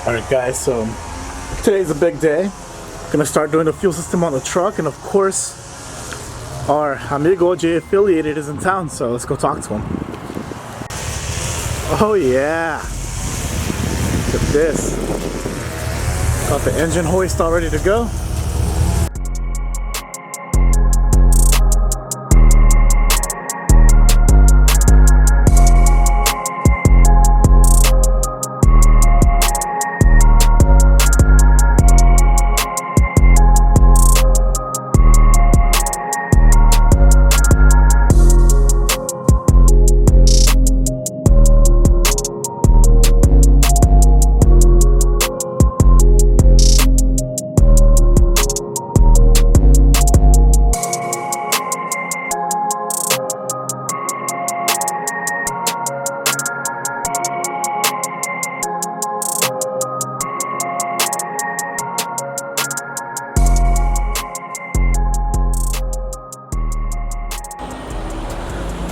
Alright guys, so today's a big day. Gonna start doing the fuel system on the truck, and of course our amigo J affiliated is in town, so let's go talk to him. Oh yeah! Look at this. Got the engine hoist all ready to go.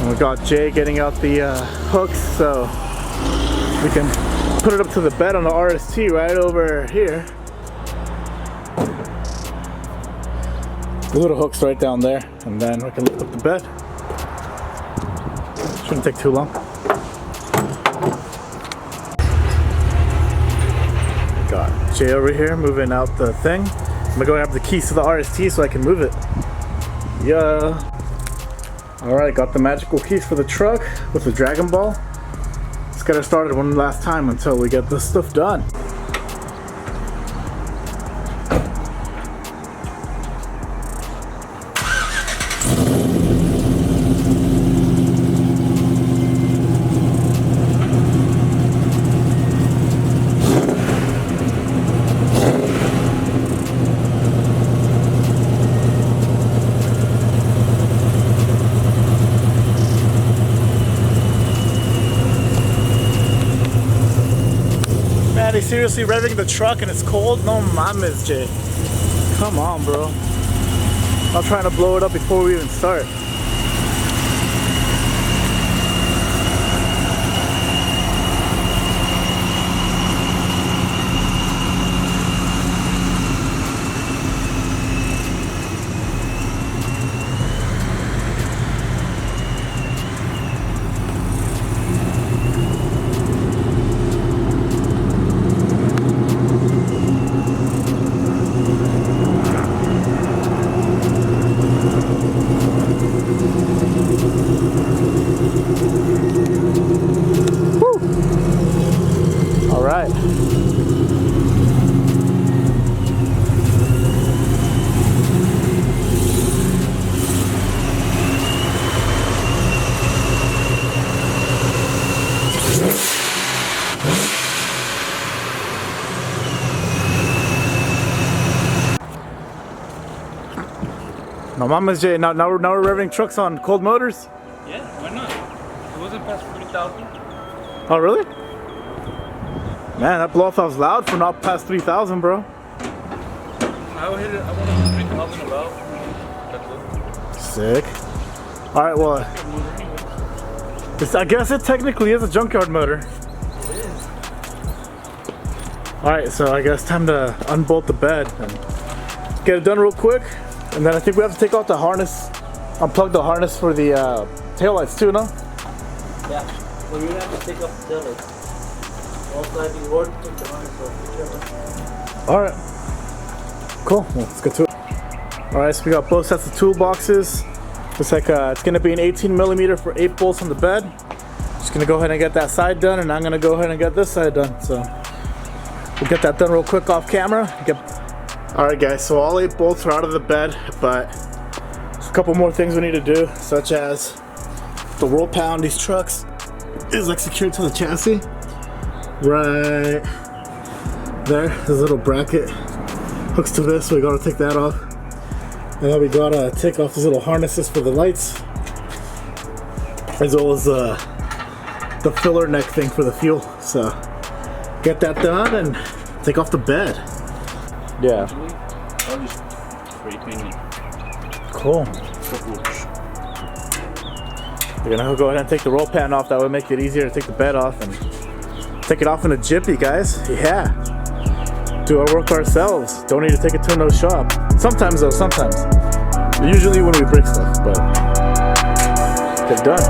We got Jay getting out the hooks so we can put it up to the bed on the RST right over here. The little hook's right down there, and then we can lift up the bed. Shouldn't take too long. Got Jay over here moving out the thing. I'm gonna go grab the keys to the RST so I can move it. Yeah. Alright, got the magical keys for the truck with the Dragon Ball. Let's get her started one last time until we get this stuff done. They seriously revving the truck and it's cold? No mames, Jay. Come on, bro. I'm trying to blow it up before we even start. No mames, Jay. Now we're revving trucks on cold motors? Yeah, why not? It wasn't past 3,000. Oh, really? Man, that blow off was loud for not past 3,000, bro. I hit it. I went up to 3,000 about. That's it. Sick. Alright, well, I guess it technically is a junkyard motor. It is. Alright, so I guess time to unbolt the bed and get it done real quick. And then I think we have to take out the harness, unplug the harness for the taillights too, no? Yeah, well, you're gonna have to take off the taillights. Most likely, or take the harness off, whichever. Alright. Cool, well, let's get to it. Alright, so we got both sets of toolboxes. Looks like it's gonna be an 18mm for 8 bolts on the bed. Just gonna go ahead and get that side done, and I'm gonna go ahead and get this side done. So we'll get that done real quick off camera. Alright guys, so all 8 bolts are out of the bed, but there's a couple more things we need to do, such as the roll pan on these trucks is like secured to the chassis. Right there, there's a little bracket hooks to this, so we gotta take that off. And then we gotta take off these little harnesses for the lights, as well as the filler neck thing for the fuel. So get that done and take off the bed. Yeah. I'll just spray paint it. Cool. We're gonna go ahead and take the roll pan off. That would make it easier to take the bed off and take it off in a jiffy, guys. Yeah. do our work ourselves. Don't need to take it to no shop. Sometimes though, sometimes. Usually when we break stuff, but get done.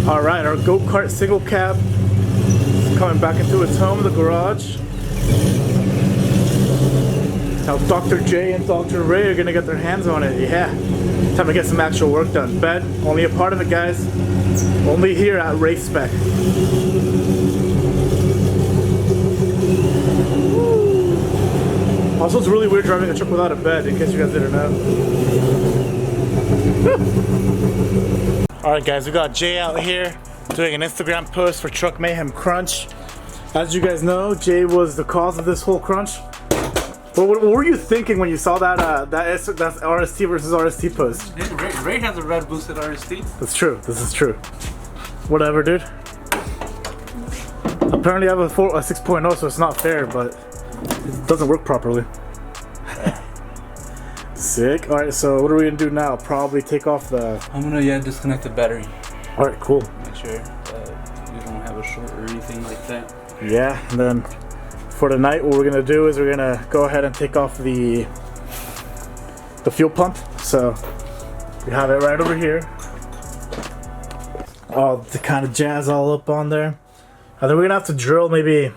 Alright, our go-kart single cab is coming back into its home, the garage. Now Dr. J and Dr. Ray are gonna get their hands on it, yeah. Time to get some actual work done. Bet, only a part of it, guys. Only here at Race Spec. Also, it's really weird driving a truck without a bed, in case you guys didn't know. Alright guys, we got Jay out here doing an Instagram post for Truck Mayhem Crunch. As you guys know, Jay was the cause of this whole crunch. But what were you thinking when you saw that that's RST versus RST post? Ray has a red boosted RST. That's true, this is true. Whatever, dude. Apparently I have a 6.0, so it's not fair, but it doesn't work properly. Sick. Alright, so what are we gonna do now? Probably take off the... I'm gonna, disconnect the battery. Alright, cool. Make sure we don't have a short or anything like that. Yeah, and then for tonight what we're gonna do is we're gonna go ahead and take off the fuel pump. So we have it right over here. All the kind of jazz all up on there. And then we're gonna have to drill maybe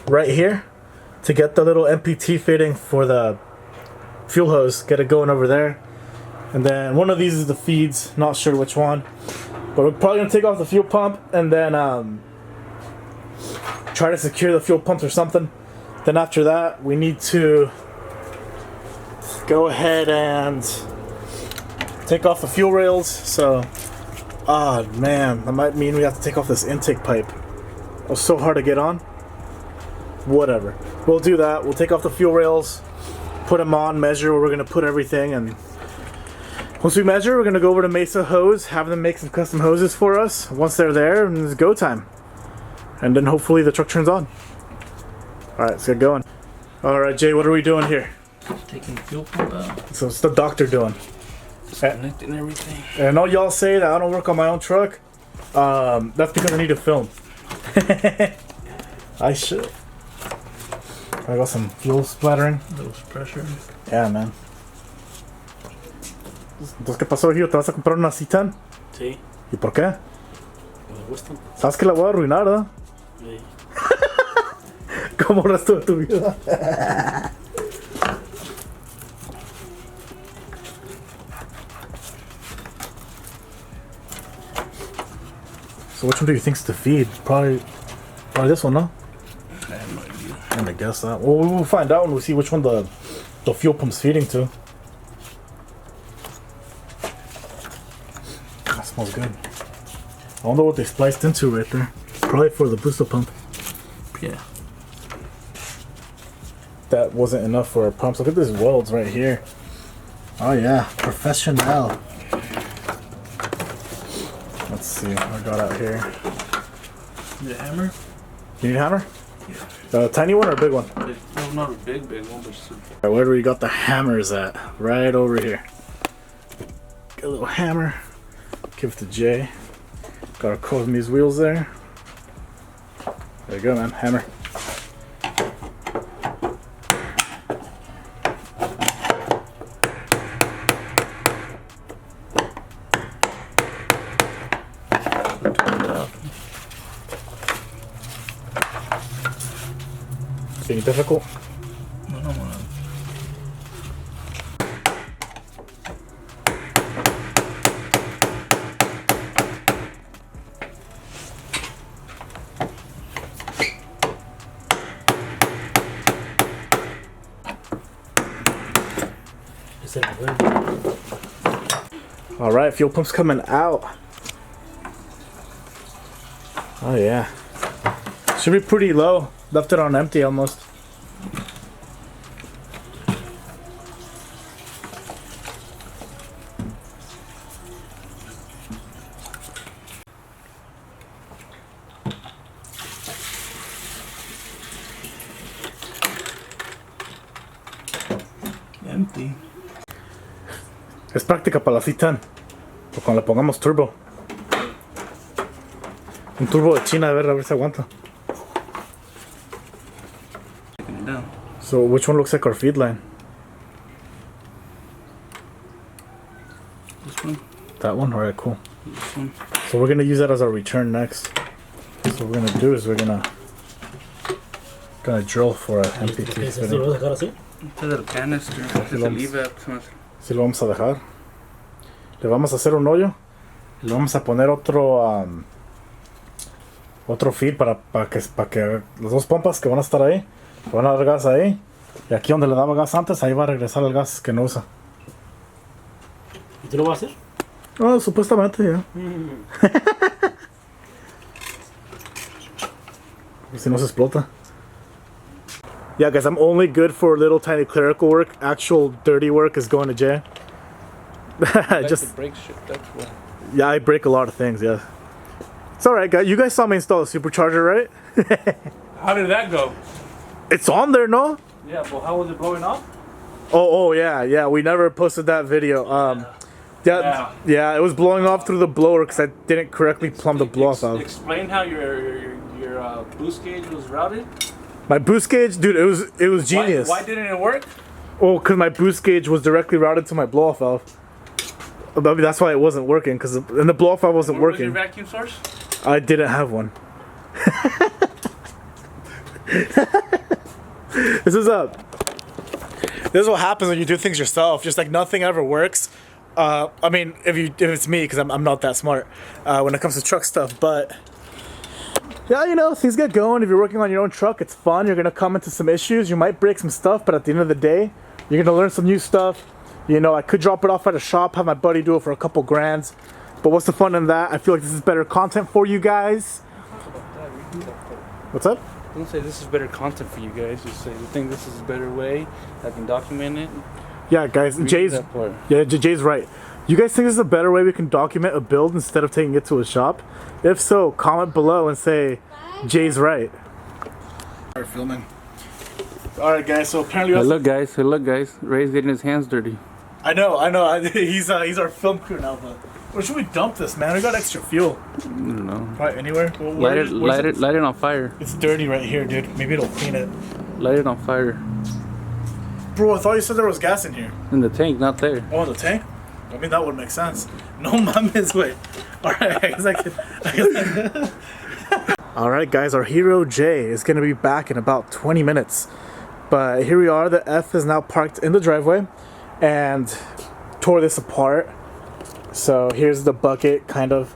right here to get the little MPT fitting for the fuel hose, get it going over there. And then one of these is the feeds, not sure which one, but we're probably gonna take off the fuel pump and then try to secure the fuel pumps or something. Then after that we need to go ahead and take off the fuel rails. So man, that might mean we have to take off this intake pipe. It was so hard to get on. Whatever, we'll do that. We'll take off the fuel rails, put them on, measure where we're gonna put everything, and once we measure, we're gonna go over to Mesa Hose, have them make some custom hoses for us. Once they're there, it's go time, and then hopefully the truck turns on. All right, let's get going. All right, Jay, what are we doing here? Taking the fuel pump out. So what's the doctor doing? Disconnecting everything. And I know y'all say that I don't work on my own truck. That's because I need to film. I should. I got some fuel splattering. A little pressure. Yeah, man. Entonces, ¿qué pasó, Gio? ¿Te vas a comprar una C10? Sí. ¿Y por qué? Me gustan. Sabes que la voy a arruinar, ¿verdad? Sí. Como el resto de tu vida. So which one do you think's the feed? Probably this one, no? I have no idea. I'm gonna guess that. Well, we'll find out when we see which one the fuel pump's feeding to. That smells good. I wonder what they spliced into right there. Probably for the booster pump. Yeah. That wasn't enough for our pumps. Look at these welds right here. Oh yeah, professional. Let's see what I got out here. Need a hammer? You need a hammer? Yeah. A tiny one or a big one? No, not a big one, but just Alright, where do we got the hammers at? Right over here. Get a little hammer. Give it to Jay. Gotta close these wheels there. There you go, man. Hammer. difficult? No, no, no. All right, fuel pump's coming out. Oh yeah, should be pretty low. Left it on empty almost. Empty. Es práctica para la C10. O cuando le pongamos turbo. Un turbo de China, a ver si aguanta. No. So which one looks like our feed line? This one. That one? Alright, cool. This one. So we're gonna use that as our return next. So what we're gonna do is we're gonna drill for an MPT fitting. Este es el canister. Este es el EVAP. Si lo vamos a dejar. Le vamos a hacer un hoyo. Y le vamos a poner otro feed para que las dos pompas que van a estar ahí, van a dar gas ahí. Y aquí donde le daba gas antes, ahí va a regresar el gas que no usa. ¿Y tú lo vas a hacer? Oh, supuestamente, ya. Si no se explota. Yeah, guys, I'm only good for little tiny clerical work. Actual dirty work is going to jail. Just break shit. That's what. Yeah, I break a lot of things. Yeah, it's all right, guys. You guys saw me install a supercharger, right? How did that go? It's on there, no? Yeah, but how was it blowing up? Oh, yeah. We never posted that video. Yeah, it was blowing off through the blower because I didn't correctly plumb the blow off valve. Explain how your boost gauge was routed. My boost gauge, dude, it was genius. Why didn't it work? Oh, because my boost gauge was directly routed to my blow off valve. Maybe that's why it wasn't working, and the blow off valve wasn't Where working. was your vacuum source? I didn't have one. This is what happens when you do things yourself. Just like nothing ever works. I mean, if it's me, because I'm not that smart when it comes to truck stuff. But yeah, you know, things get going. If you're working on your own truck, it's fun. You're gonna come into some issues. You might break some stuff, but at the end of the day, you're gonna learn some new stuff. You know, I could drop it off at a shop, have my buddy do it for a couple grand. But what's the fun in that? I feel like this is better content for you guys. What's up? Don't say this is better content for you guys. Just say you think this is a better way. I can document it. Yeah, guys, Jay's right. You guys think this is a better way we can document a build instead of taking it to a shop? If so, comment below and say Jay's right. Start filming. All right, guys. So apparently, Hey, look, guys. Ray's getting his hands dirty. I know. He's our film crew now, but where should we dump this, man? We got extra fuel. I don't know. Right, anywhere? Well, Light it on fire. It's dirty right here, dude. Maybe it'll clean it. Light it on fire. Bro, I thought you said there was gas in here. In the tank, not there. Oh, in the tank? I mean, that would make sense. No mames, wait. Alright, I guess I can. Alright, guys, our hero Jay is going to be back in about 20 minutes. But here we are. The F is now parked in the driveway and tore this apart. So here's the bucket, kind of.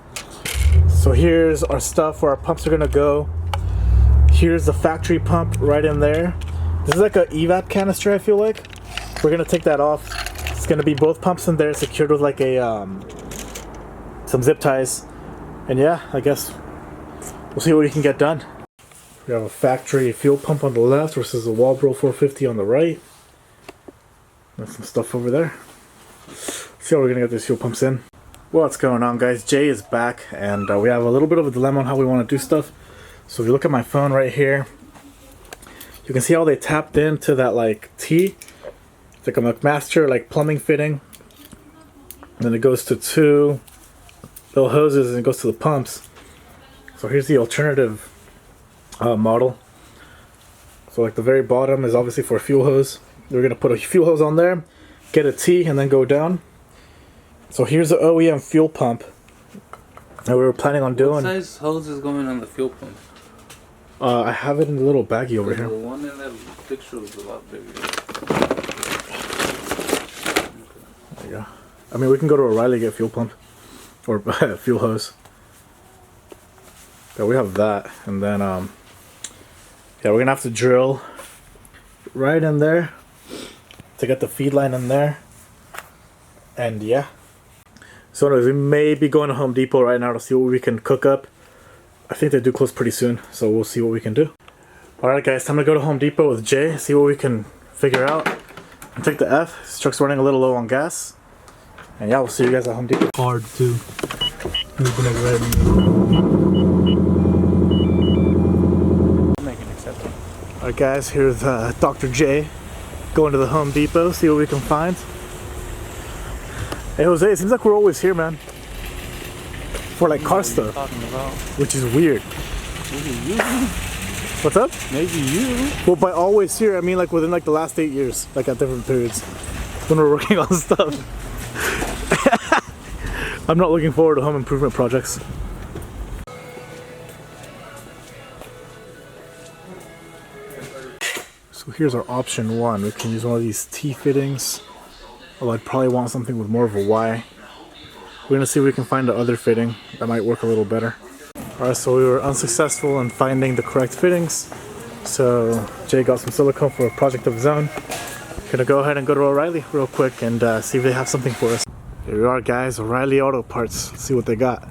So here's our stuff where our pumps are going to go. Here's the factory pump right in there. This is like a EVAP canister, I feel like. We're going to take that off. It's going to be both pumps in there secured with like a some zip ties. And yeah, I guess we'll see what we can get done. We have a factory fuel pump on the left versus a Walbro 450 on the right. There's some stuff over there. Let's see how we're going to get these fuel pumps in. What's going on, guys? Jay is back, and we have a little bit of a dilemma on how we want to do stuff. So if you look at my phone right here, you can see how they tapped into that like T. It's like a McMaster like plumbing fitting. And then it goes to two little hoses and it goes to the pumps. So here's the alternative model. So like the very bottom is obviously for a fuel hose. We're gonna put a fuel hose on there, get a T, and then go down. So here's the OEM fuel pump that we were planning on doing. What size hose is going on the fuel pump? I have it in the little baggie over The here. one in that picture was a lot bigger. There you go. I mean, we can go to O'Reilly to get fuel pump. Or fuel hose. Yeah, we have that. And then, yeah, we're going to have to drill right in there to get the feed line in there. And yeah. So anyways, we may be going to Home Depot right now to see what we can cook up. I think they do close pretty soon, so we'll see what we can do. Alright guys, time to go to Home Depot with Jay, see what we can figure out. And take the F. This truck's running a little low on gas. And yeah, we'll see you guys at Home Depot. Hard too. Moving it right in Make an exception. Alright guys, here's Dr. J going to the Home Depot, see what we can find. Hey Jose, it seems like we're always here, man. For like car stuff, Talking about which is weird. maybe you. What's up? Maybe you. Well, by always here, I mean like within like the last 8 years, like at different periods when we're working on stuff. I'm not looking forward to home improvement projects. So here's our option one. We can use one of these T fittings. Although I'd probably want something with more of a Y. We're gonna see if we can find the other fitting that might work a little better. Alright, so we were unsuccessful in finding the correct fittings. So Jay got some silicone for a project of his own. Gonna go ahead and go to O'Reilly real quick and see if they have something for us. Here we are guys, O'Reilly Auto Parts. Let's see what they got.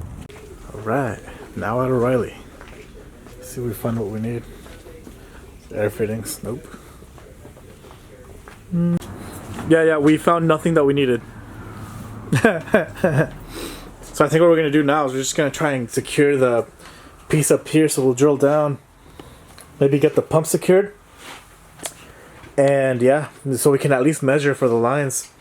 Alright, now at O'Reilly. Let's see if we find what we need. Air fittings, nope. Yeah, we found nothing that we needed. So I think what we're gonna do now is we're just gonna try and secure the piece up here. So we'll drill down, maybe get the pump secured, and yeah, so we can at least measure for the lines.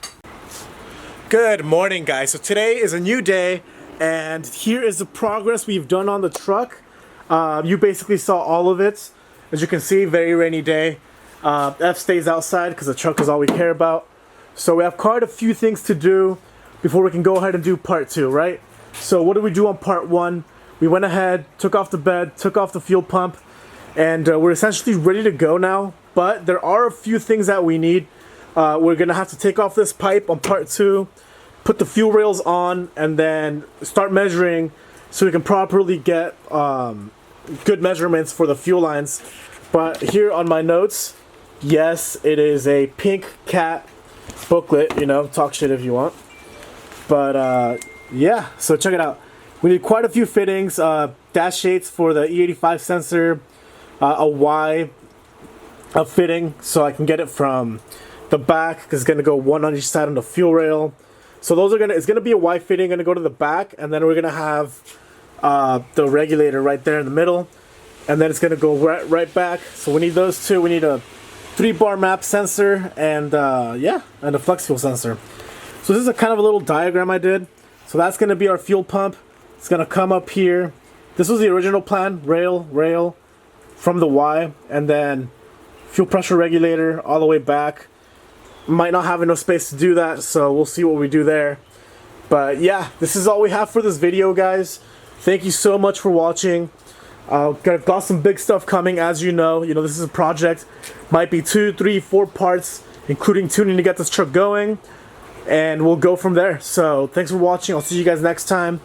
Good morning guys, so today is a new day and here is the progress we've done on the truck. You basically saw all of it. As you can see, very rainy day. F stays outside because the truck is all we care about. So we have quite a few things to do before we can go ahead and do part two, right? So what did we do on part one? We went ahead, took off the bed, took off the fuel pump, and we're essentially ready to go now. But there are a few things that we need. We're gonna have to take off this pipe on part two, put the fuel rails on, and then start measuring so we can properly get good measurements for the fuel lines. But here on my notes, yes, it is a pink cat booklet, you know, talk shit if you want. But yeah, so check it out. We need quite a few fittings, dash shades for the E85 sensor, a Y fitting so I can get it from the back because it's gonna go one on each side on the fuel rail. So those are it's gonna be a Y fitting, gonna go to the back, and then we're gonna have the regulator right there in the middle, and then it's gonna go right back. So we need those two. We need a 3-bar map sensor and yeah, and a flex fuel sensor. So this is a kind of a little diagram I did. So that's gonna be our fuel pump. It's gonna come up here. This was the original plan, rail from the Y, and then fuel pressure regulator all the way back. Might not have enough space to do that, so we'll see what we do there. But yeah, this is all we have for this video, guys. Thank you so much for watching. Got some big stuff coming, as you know. You know, this is a project. Might be 2, 3, 4 parts, including tuning to get this truck going. And we'll go from there. So thanks for watching. I'll see you guys next time.